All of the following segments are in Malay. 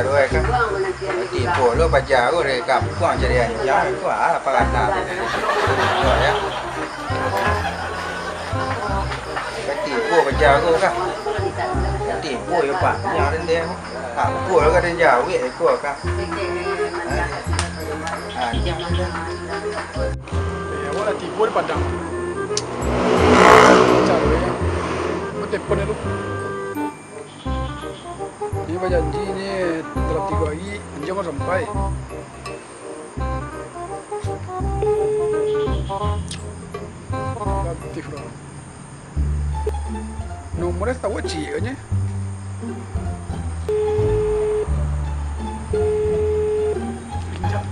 rồi kan di polo baca ko re kap ko jadi ya ko apa kata rồi ya di po baca ko kan di po yo pa ya den de po lo ka den ya wi ko ka Wala tipo de padang. Cari ya. Telepon itu. Ini janji ini dalam 3 hari jam sampai. Aktif loh. Nomornya tahu cieknya.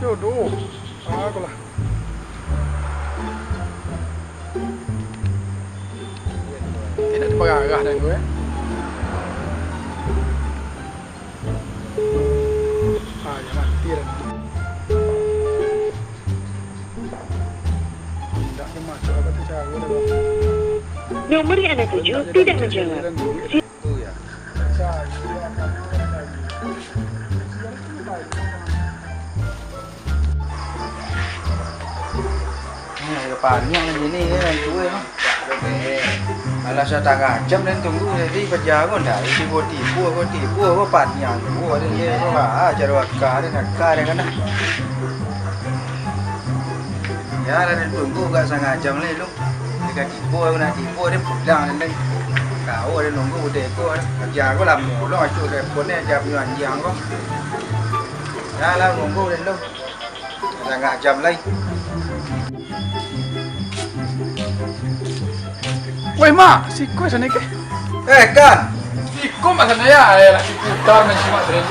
Jodoh. Aku lah. Tidak dipagarah dan gue. Ya mati dah. Tidak masuk apa tu cara gue dah. Nomor yang Anda tuju tidak menjawab. Itu ya. Ini panjang ini kan gue mah. Malah saya tangga jam dan tunggu jadi pejago dah. Isi tipu panjang. Ada dia apa ajar wakar dan nakar kan. Ya dan tunggu gak setengah jam ni lu. Jika tipu dia pulang dan kau ada nunggu dek ko pejago làm mulu acu repot ni jam panjang ko. Ya lah nunggu dan lu. Setengah jam lagi. Weh mak, si kau sana ke? Kan? Si kau macam ya, lah si putar macam mana?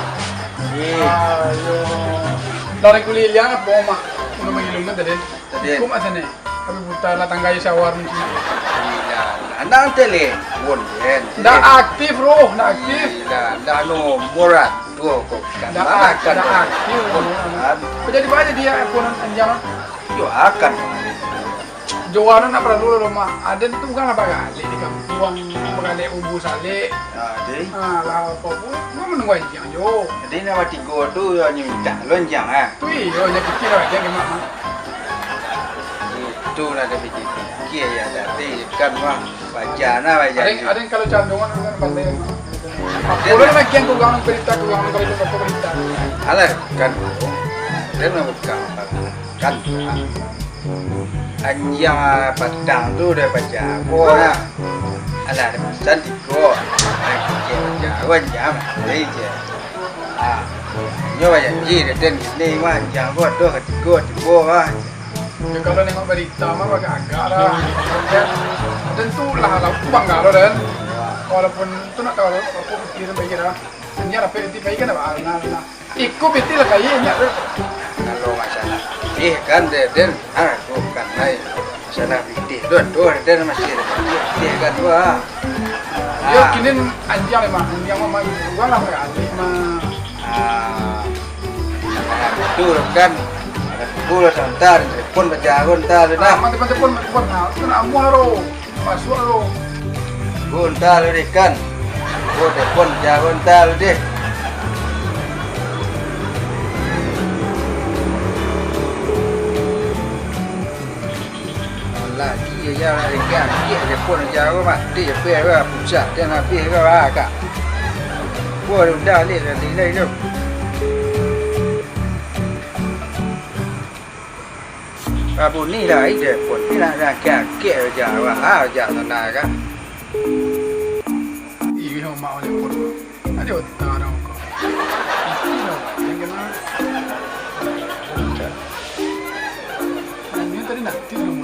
Ayo, dari kuliah liang apa mak? Udah mengilmu tadi. Kau macam ni? Tapi putar lah tangga sawar macam ni. Nang tele, boleh. Dah aktif roh, dah aktif. Dah nomor tu kok. Dah aktif. Jadi banyak dia pun anjana. Yo akan. Jawanan nak perlu rumah. Ada itu bukan apa kali di kampung mengalih ubu sale. Jadi. Lah apa pun, gua menunggu aja jo. Jadi nama tiga tu yo minta lonjang ah. Tui yo jadi pikir aja gimana. Itu lah dia pikir ya tapi kan mah baca baca. Ada yang kalau candungan kan pandai. Boleh nak kian kau gangan berita kalau itu berita. Alah kan. Dia nak buka kan. Anjang padang tu dah baca ko lah. Alah pesan di ko. Baca jam ni je. Nyo baca ji dan ni mah anjang ko tu ketiga ah. Ya kalau nengok berita mah agak lah. Tentu lah bangga lo dan. Walaupun tu nak tahu aku pikir baik dah. Ini apa itu baik kan apa? Nah. Ikut betul kayaknya. Kalau masalah kan dan aku kan naik masalah fikir dua dan masih dia kan dua yo kini anjang memang yang mama gua lah kali mah itu kan bulan santar pun berjalan tar nah mantep pun nah itu nak amu haro masuk haro gontar kan pun jalan tar deh. Dia ya kan dia pun jauh mah dia pergi pusat dia nak pergi ke agak gua dah lihat nilai tu apa ni lah dia pun ni nak kakek jauh jauh sana kan iya mau dia pun ada otak orang kau ini tadi nak tidur